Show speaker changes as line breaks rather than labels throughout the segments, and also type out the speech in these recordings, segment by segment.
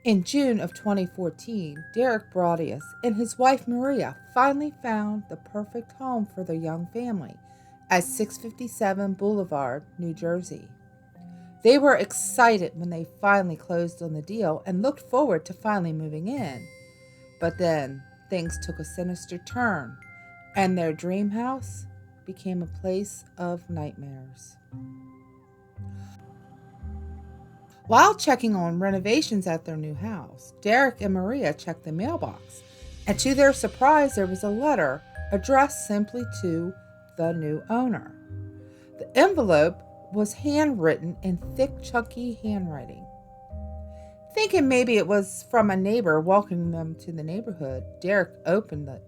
In June of 2014, Derek Braudius and his wife Maria finally found the perfect home for their young family at 657 Boulevard, New Jersey. They were excited when they finally closed on the deal and looked forward to finally moving in. But then things took a sinister turn, and their dream house became a place of nightmares. While checking on renovations at their new house, Derek and Maria checked the mailbox, and to their surprise, there was a letter addressed simply to the new owner. The envelope was handwritten in thick, chunky handwriting. Thinking maybe it was from a neighbor welcoming them to the neighborhood, Derek opened it.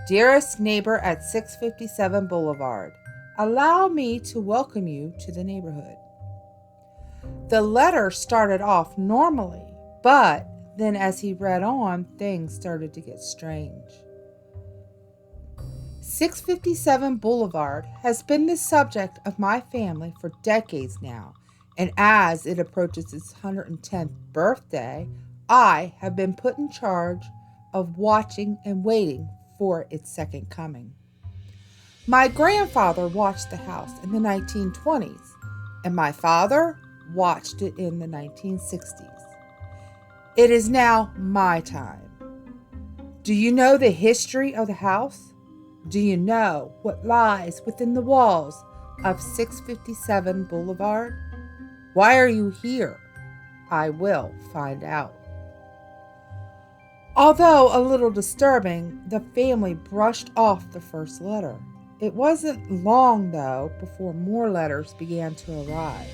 Dearest neighbor at 657 Boulevard, allow me to welcome you to the neighborhood. The letter started off normally, but then as he read on, things started to get strange. 657 Boulevard has been the subject of my family for decades now, and as it approaches its 110th birthday, I have been put in charge of watching and waiting for its second coming. My grandfather watched the house in the 1920s, and my father watched it in the 1960s. It is now my time. Do you know the history of the house? Do you know what lies within the walls of 657 Boulevard? Why are you here? I will find out. Although a little disturbing, the family brushed off the first letter. It wasn't long, though, before more letters began to arrive.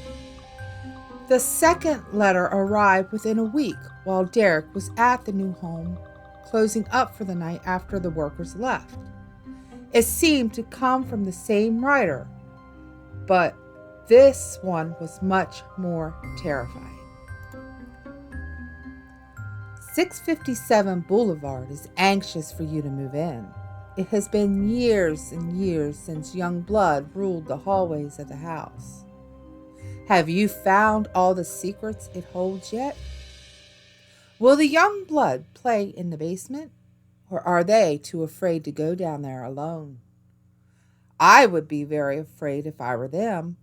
The second letter arrived within a week while Derek was at the new home, closing up for the night after the workers left. It seemed to come from the same writer, but this one was much more terrifying. 657 Boulevard is anxious for you to move in. It has been years and years since young blood ruled the hallways of the house. Have you found all the secrets it holds yet? Will the young blood play in the basement, or are they too afraid to go down there alone? I would be very afraid if I were them.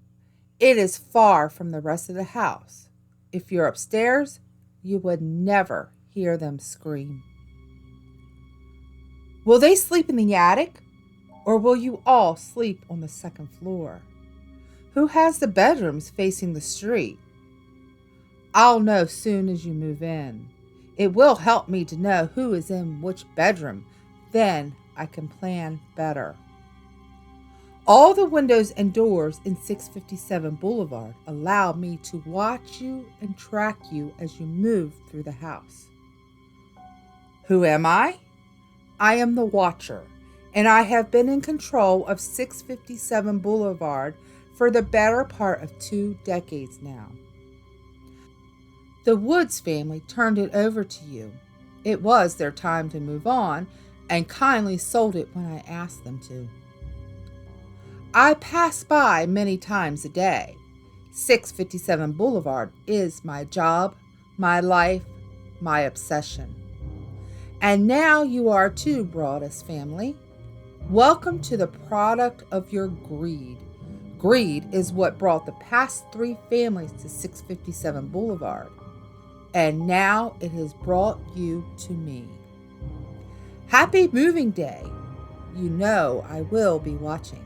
It is far from the rest of the house. If you're upstairs, you would never hear them scream. Will they sleep in the attic, or will you all sleep on the second floor? Who has the bedrooms facing the street? I'll know soon as you move in. It will help me to know who is in which bedroom. Then I can plan better. All the windows and doors in 657 Boulevard allow me to watch you and track you as you move through the house. Who am I? I am the Watcher, and I have been in control of 657 Boulevard for the better part of 2 decades now. The Woods family turned it over to you. It was their time to move on and kindly sold it when I asked them to. I pass by many times a day. 657 Boulevard is my job, my life, my obsession. And now you are too, Broadus family. Welcome to the product of your greed. Greed is what brought the past 3 families to 657 Boulevard. And now it has brought you to me. Happy moving day. You know I will be watching.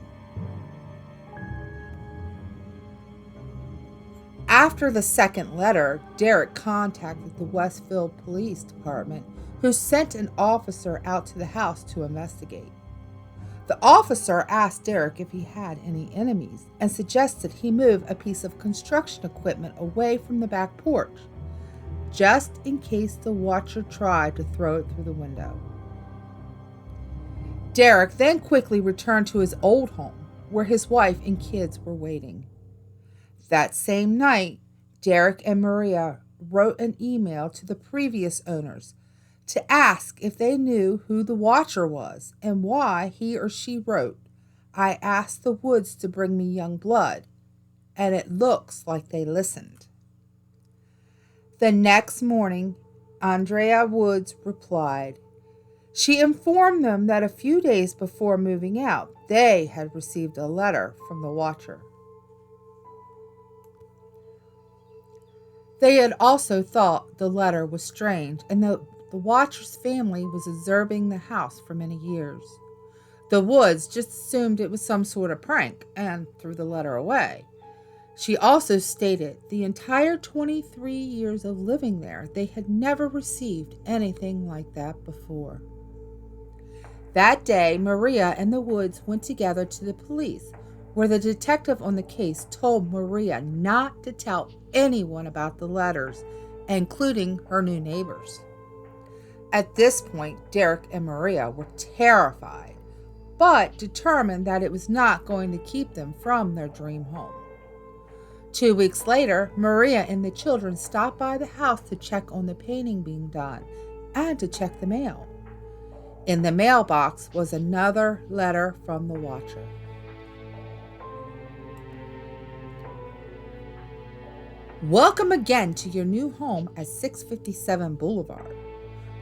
After the second letter, Derek contacted the Westfield Police Department, who sent an officer out to the house to investigate. The officer asked Derek if he had any enemies and suggested he move a piece of construction equipment away from the back porch, just in case the Watcher tried to throw it through the window. Derek then quickly returned to his old home, where his wife and kids were waiting. That same night, Derek and Maria wrote an email to the previous owners to ask if they knew who the Watcher was and why he or she wrote, "I asked the Woods to bring me young blood," and it looks like they listened. The next morning, Andrea Woods replied. She informed them that a few days before moving out, they had received a letter from the watcher. They had also thought the letter was strange and that the watcher's family was observing the house for many years. The Woods just assumed it was some sort of prank and threw the letter away. She also stated the entire 23 years of living there, they had never received anything like that before. That day, Maria and the Woods went together to the police, where the detective on the case told Maria not to tell anyone about the letters, including her new neighbors. At this point, Derek and Maria were terrified, but determined that it was not going to keep them from their dream home. 2 weeks later, Maria and the children stopped by the house to check on the painting being done and to check the mail. In the mailbox was another letter from the watcher. Welcome again to your new home at 657 Boulevard.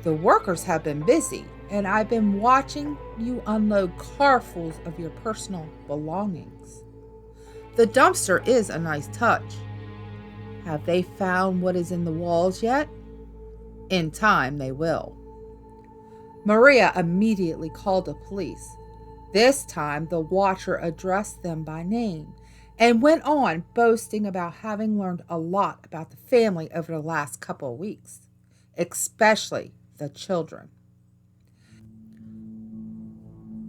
The workers have been busy, and I've been watching you unload carfuls of your personal belongings. The dumpster is a nice touch. Have they found what is in the walls yet? In time, they will. Maria immediately called the police. This time, the watcher addressed them by name and went on boasting about having learned a lot about the family over the last couple of weeks, especially the children.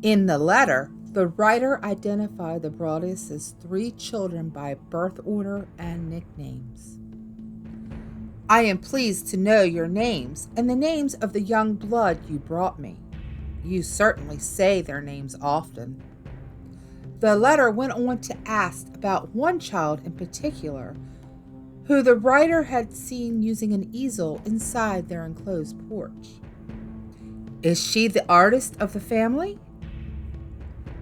In the letter, the writer identified the Broadus' 3 children by birth order and nicknames. I am pleased to know your names and the names of the young blood you brought me. You certainly say their names often. The letter went on to ask about one child in particular, who the writer had seen using an easel inside their enclosed porch. Is she the artist of the family?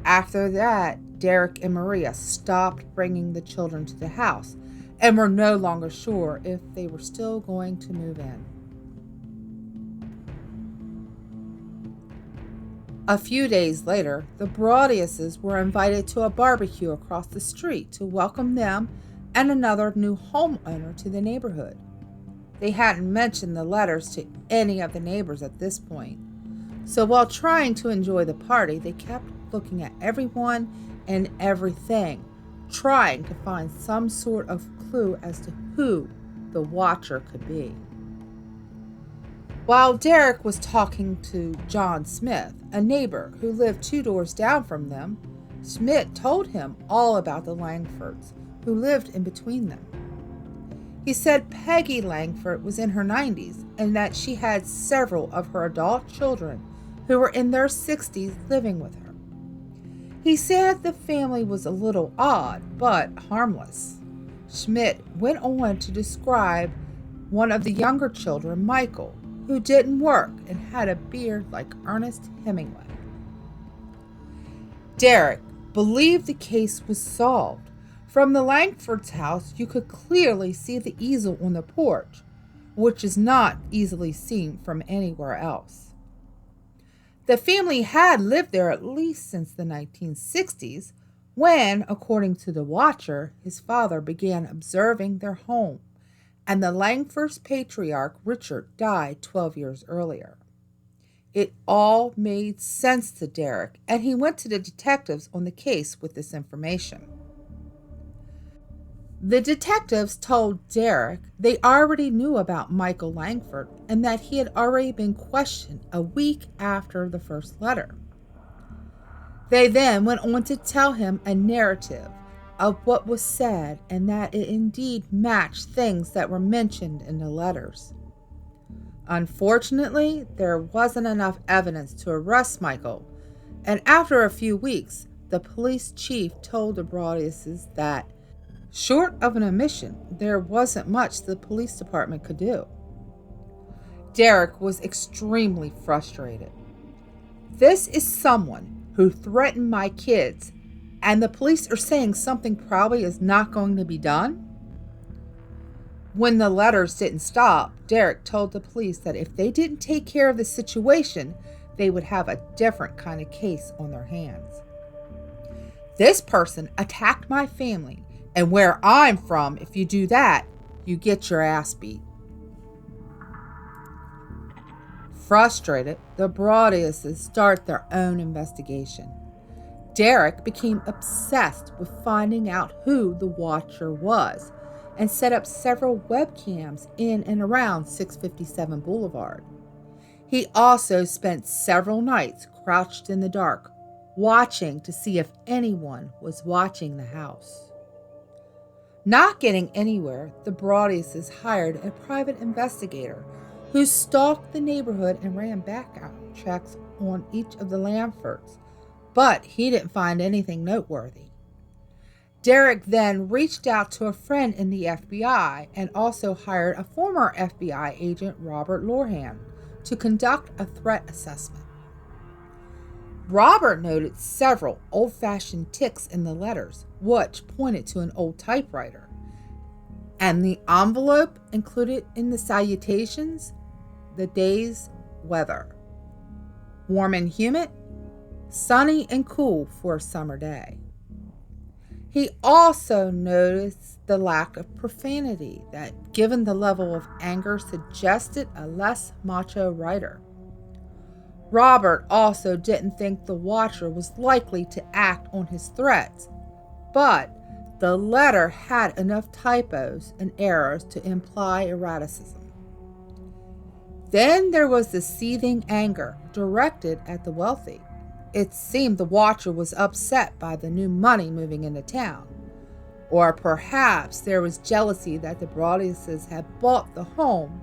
After that, Derek and Maria stopped bringing the children to the house and were no longer sure if they were still going to move in. A few days later, the Broaduses were invited to a barbecue across the street to welcome them and another new homeowner to the neighborhood. They hadn't mentioned the letters to any of the neighbors at this point, so while trying to enjoy the party, they kept looking at everyone and everything, trying to find some sort of clue as to who the watcher could be. While Derek was talking to John Smith, a neighbor who lived 2 doors down from them, Smith told him all about the Langfords, who lived in between them. He said Peggy Langford was in her 90s and that she had several of her adult children who were in their 60s living with her. He said the family was a little odd, but harmless. Schmidt went on to describe one of the younger children, Michael, who didn't work and had a beard like Ernest Hemingway. Derek believed the case was solved. From the Langford's house, you could clearly see the easel on the porch, which is not easily seen from anywhere else. The family had lived there at least since the 1960s, when, according to the watcher, his father began observing their home, and the Langford's patriarch, Richard, died 12 years earlier. It all made sense to Derek, and he went to the detectives on the case with this information. The detectives told Derek they already knew about Michael Langford and that he had already been questioned a week after the first letter. They then went on to tell him a narrative of what was said and that it indeed matched things that were mentioned in the letters. Unfortunately, there wasn't enough evidence to arrest Michael, and after a few weeks, the police chief told the Broaduses that, short of an admission, there wasn't much the police department could do. Derek was extremely frustrated. This is someone who threatened my kids, and the police are saying something probably is not going to be done? When the letters didn't stop, Derek told the police that if they didn't take care of the situation, they would have a different kind of case on their hands. This person attacked my family, and where I'm from, if you do that, you get your ass beat. Frustrated, the Brodiuses start their own investigation. Derek became obsessed with finding out who the Watcher was and set up several webcams in and around 657 Boulevard. He also spent several nights crouched in the dark, watching to see if anyone was watching the house. Not getting anywhere, the Brodiuses hired a private investigator who stalked the neighborhood and ran background checks on each of the Lamfords, but he didn't find anything noteworthy. Derek then reached out to a friend in the FBI and also hired a former FBI agent, Robert Lorhan, to conduct a threat assessment. Robert noted several old-fashioned ticks in the letters, which pointed to an old typewriter. And the envelope included in the salutations, the day's weather. Warm and humid, sunny and cool for a summer day. He also noticed the lack of profanity that, given the level of anger, suggested a less macho writer. Robert also didn't think the Watcher was likely to act on his threats, but the letter had enough typos and errors to imply erraticism. Then there was the seething anger directed at the wealthy. It seemed the Watcher was upset by the new money moving into town. Or perhaps there was jealousy that the Brodiuses had bought the home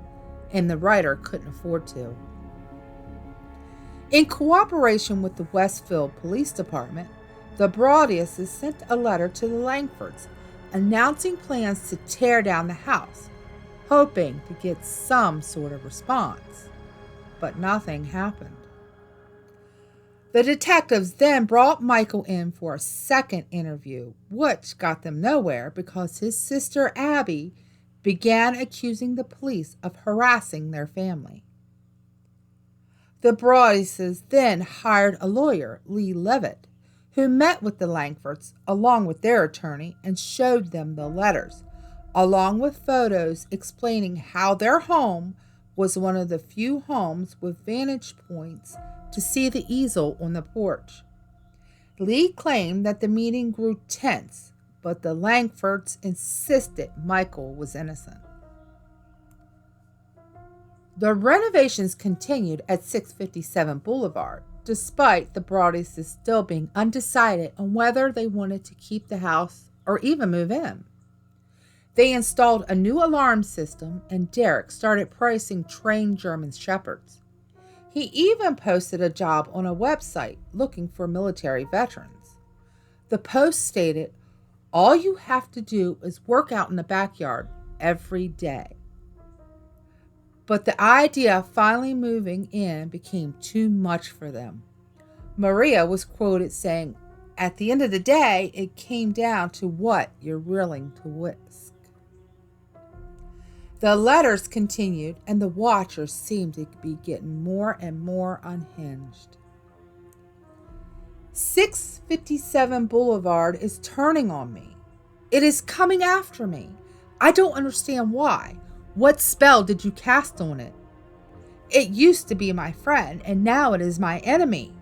and the writer couldn't afford to. In cooperation with the Westfield Police Department, the Brodiuses sent a letter to the Langfords announcing plans to tear down the house, hoping to get some sort of response. But nothing happened. The detectives then brought Michael in for a second interview, which got them nowhere because his sister Abby began accusing the police of harassing their family. The Brodiuses then hired a lawyer, Lee Levitt, who met with the Langfords along with their attorney and showed them the letters, along with photos explaining how their home was one of the few homes with vantage points to see the easel on the porch. Lee claimed that the meeting grew tense, but the Langfords insisted Michael was innocent. The renovations continued at 657 Boulevard, despite the Brodiuses still being undecided on whether they wanted to keep the house or even move in. They installed a new alarm system, and Derek started pricing trained German shepherds. He even posted a job on a website looking for military veterans. The post stated, "All you have to do is work out in the backyard every day." But the idea of finally moving in became too much for them. Maria was quoted saying, "At the end of the day, it came down to what you're willing to risk." The letters continued, and the Watchers seemed to be getting more and more unhinged. 657 Boulevard is turning on me. It is coming after me. I don't understand why. What spell did you cast on it? It used to be my friend, and now it is my enemy.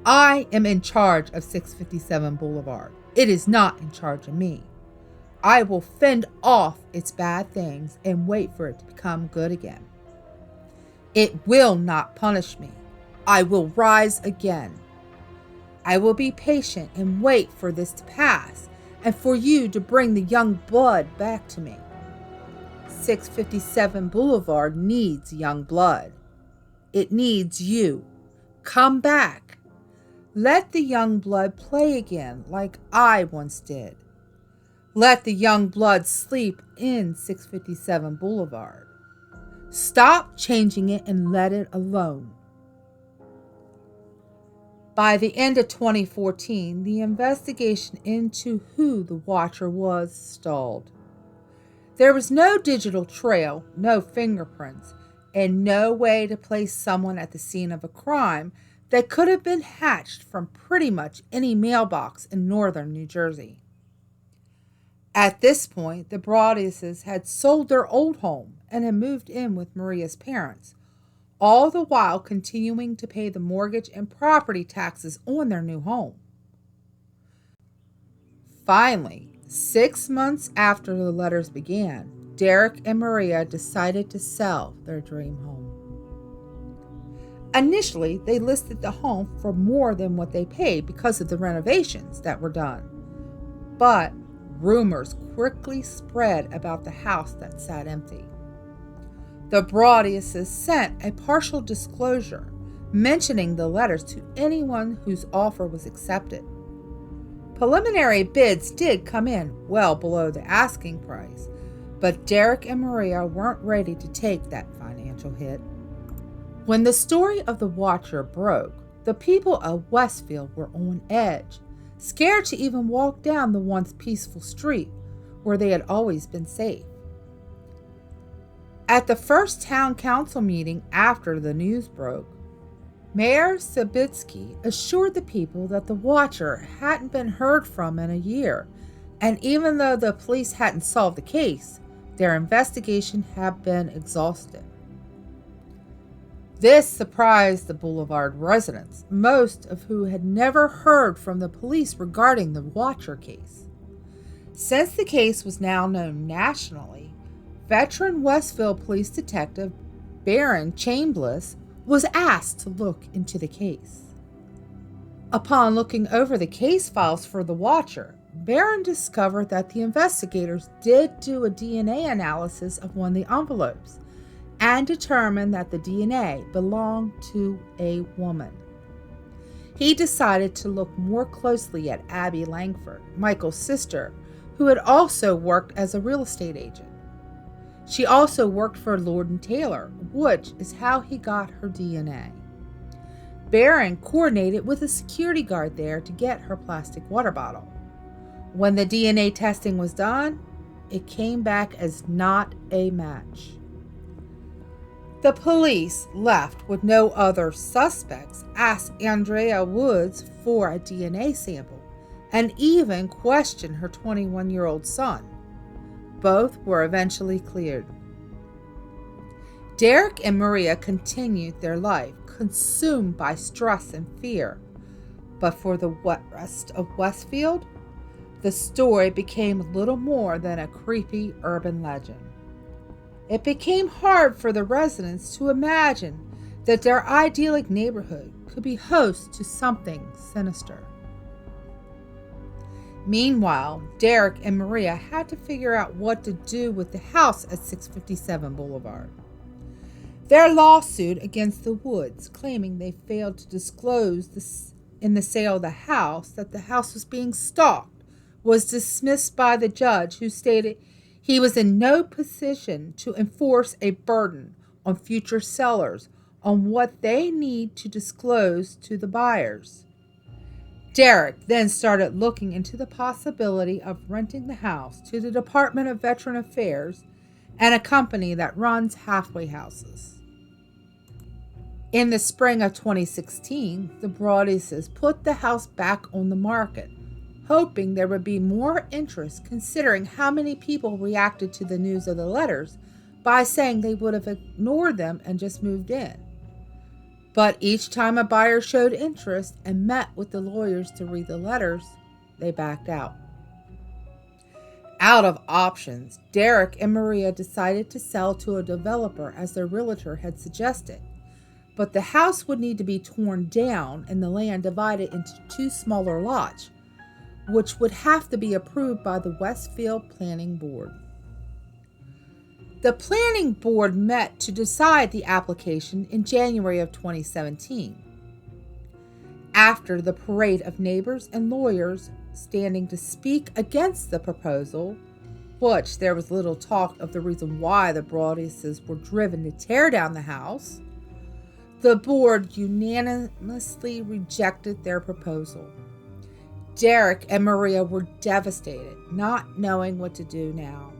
I am in charge of 657 Boulevard. It is not in charge of me. I will fend off its bad things and wait for it to become good again. It will not punish me. I will rise again. I will be patient and wait for this to pass and for you to bring the young blood back to me. 657 Boulevard needs young blood. It needs you. Come back. Let the young blood play again like I once did. Let the young blood sleep in 657 Boulevard. Stop changing it and let it alone. By the end of 2014, the investigation into who the Watcher was stalled. There was no digital trail, no fingerprints, and no way to place someone at the scene of a crime that could have been hatched from pretty much any mailbox in northern New Jersey. At this point, the Broadiuses had sold their old home and had moved in with Maria's parents, all the while continuing to pay the mortgage and property taxes on their new home. Finally, 6 months after the letters began, Derek and Maria decided to sell their dream home. Initially, they listed the home for more than what they paid because of the renovations that were done. But rumors quickly spread about the house that sat empty. The Broadiuses sent a partial disclosure mentioning the letters to anyone whose offer was accepted. Preliminary bids did come in well below the asking price, but Derek and Maria weren't ready to take that financial hit. When the story of the Watcher broke, the people of Westfield were on edge, scared to even walk down the once peaceful street where they had always been safe. At the first town council meeting after the news broke, Mayor Sabitsky assured the people that the Watcher hadn't been heard from in a year, and even though the police hadn't solved the case, their investigation had been exhausted. This surprised the Boulevard residents, most of who had never heard from the police regarding the Watcher case. Since the case was now known nationally, veteran Westfield police detective Baron Chambliss was asked to look into the case. Upon looking over the case files for the Watcher, Baron discovered that the investigators did do a DNA analysis of one of the envelopes and determined that the DNA belonged to a woman. He decided to look more closely at Abby Langford, Michael's sister, who had also worked as a real estate agent. She also worked for Lord & Taylor, which is how he got her DNA. Baron coordinated with a security guard there to get her plastic water bottle. When the DNA testing was done, it came back as not a match. The police, left with no other suspects, asked Andrea Woods for a DNA sample and even questioned her 21-year-old son. Both were eventually cleared. Derek and Maria continued their life, consumed by stress and fear. But for the rest of Westfield, the story became little more than a creepy urban legend. It became hard for the residents to imagine that their idyllic neighborhood could be host to something sinister. Meanwhile, Derek and Maria had to figure out what to do with the house at 657 Boulevard. Their lawsuit against the Woods, claiming they failed to disclose in the sale of the house that the house was being stalked, was dismissed by the judge, who stated he was in no position to enforce a burden on future sellers on what they need to disclose to the buyers. Derek then started looking into the possibility of renting the house to the Department of Veteran Affairs and a company that runs halfway houses. In the spring of 2016, the Broadiuses put the house back on the market, hoping there would be more interest considering how many people reacted to the news of the letters by saying they would have ignored them and just moved in. But each time a buyer showed interest and met with the lawyers to read the letters, they backed out. Out of options, Derek and Maria decided to sell to a developer as their realtor had suggested. But the house would need to be torn down and the land divided into 2 smaller lots, which would have to be approved by the Westfield Planning Board. The Planning Board met to decide the application in January of 2017. After the parade of neighbors and lawyers standing to speak against the proposal, which there was little talk of the reason why the Broadiuses were driven to tear down the house, the board unanimously rejected their proposal. Derek and Maria were devastated, not knowing what to do now.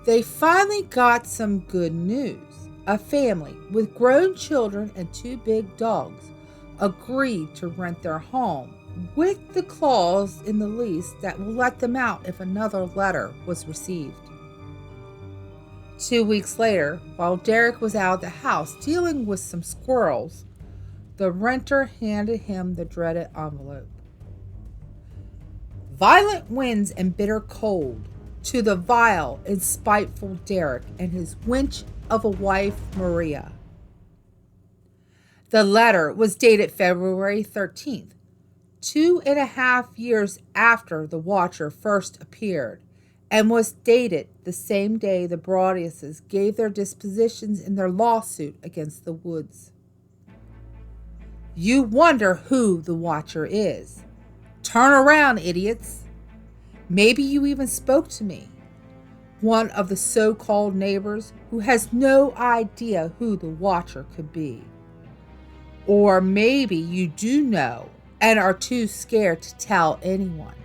They finally got some good news. A family with grown children and 2 big dogs agreed to rent their home with the clause in the lease that will let them out if another letter was received. 2 weeks later, while Derek was out of the house dealing with some squirrels, the renter handed him the dreaded envelope. Violent winds and bitter cold to the vile and spiteful Derek and his wench of a wife, Maria. The letter was dated February 13th, 2.5 years after the Watcher first appeared, and was dated the same day the Brodiuses gave their dispositions in their lawsuit against the Woods. You wonder who the Watcher is. Turn around, idiots. Maybe you even spoke to me, one of the so-called neighbors who has no idea who the Watcher could be. Or maybe you do know and are too scared to tell anyone.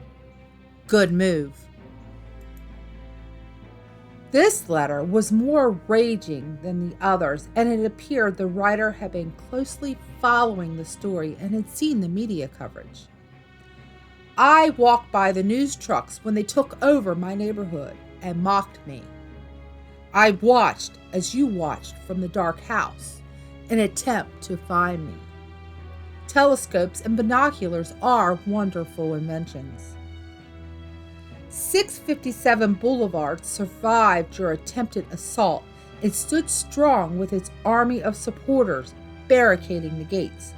Good move. This letter was more raging than the others, and it appeared the writer had been closely following the story and had seen the media coverage. I walked by the news trucks when they took over my neighborhood and mocked me. I watched as you watched from the dark house in an attempt to find me. Telescopes and binoculars are wonderful inventions. 657 Boulevard survived your attempted assault and stood strong with its army of supporters barricading the gates.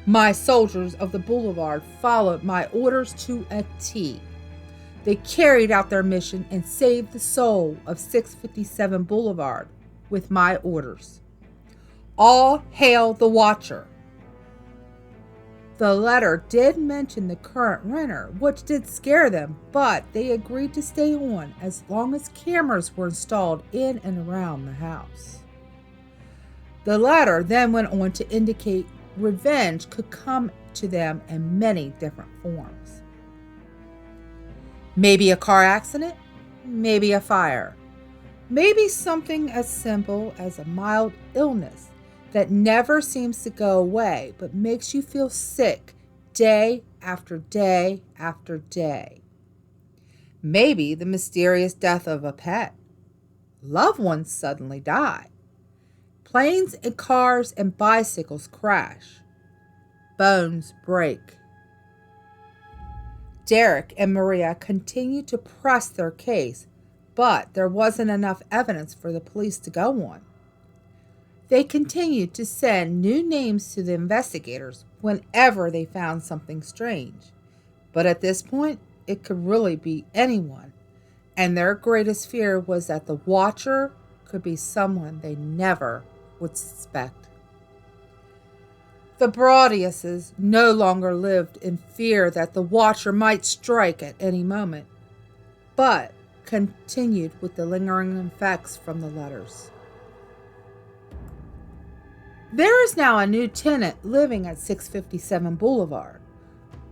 My soldiers of the boulevard followed my orders to a T. They carried out their mission and saved the soul of 657 Boulevard with my orders. All hail the Watcher. The letter did mention the current renter, which did scare them, but they agreed to stay on as long as cameras were installed in and around the house. The letter then went on to indicate revenge could come to them in many different forms. Maybe a car accident, maybe a fire, maybe something as simple as a mild illness that never seems to go away but makes you feel sick day after day after day. Maybe the mysterious death of a pet. Loved ones suddenly die. Planes and cars and bicycles crash. Bones break. Derek and Maria continued to press their case, but there wasn't enough evidence for the police to go on. They continued to send new names to the investigators whenever they found something strange. But at this point, it could really be anyone. And their greatest fear was that the Watcher could be someone they never would suspect. The Brodiuses no longer lived in fear that the Watcher might strike at any moment, but continued with the lingering effects from the letters. There is now a new tenant living at 657 Boulevard,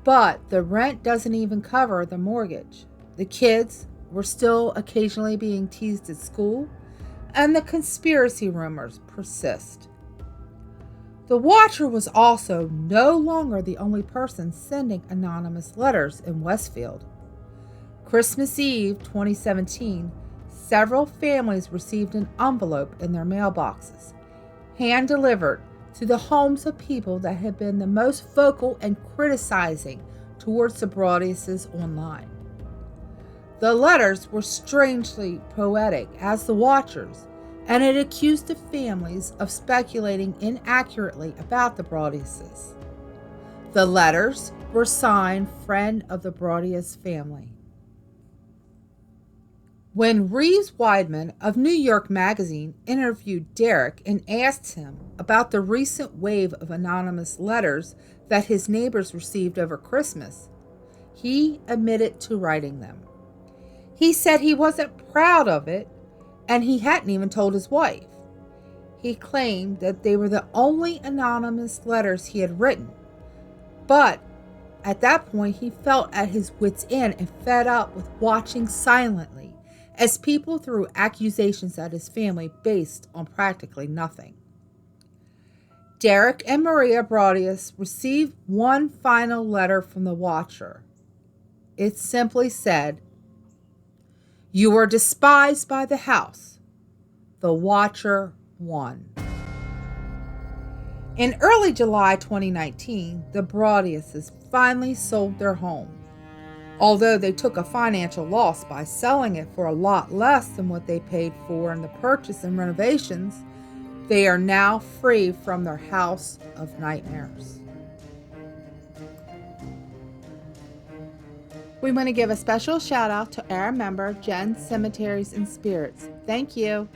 but the rent doesn't even cover the mortgage. The kids were still occasionally being teased at school, and the conspiracy rumors persist. The Watcher was also no longer the only person sending anonymous letters in Westfield. Christmas Eve 2017, several families received an envelope in their mailboxes, hand-delivered to the homes of people that had been the most vocal and criticizing towards the Brodiuses online. The letters were strangely poetic as the Watchers, and it accused the families of speculating inaccurately about the Brodiuses. The letters were signed "Friend of the Brodius Family." When Reeves Weidman of New York Magazine interviewed Derek and asked him about the recent wave of anonymous letters that his neighbors received over Christmas, he admitted to writing them. He said he wasn't proud of it, and he hadn't even told his wife. He claimed that they were the only anonymous letters he had written, but at that point he felt at his wits' end and fed up with watching silently as people threw accusations at his family based on practically nothing. Derek and Maria Brodius received one final letter from the Watcher. It simply said, "You are despised by the house. The Watcher won." In early July 2019, the Brodiuses finally sold their home. Although they took a financial loss by selling it for a lot less than what they paid for in the purchase and renovations, they are now free from their house of nightmares. We want to give a special shout out to our member, Jen Cemeteries and Spirits. Thank you.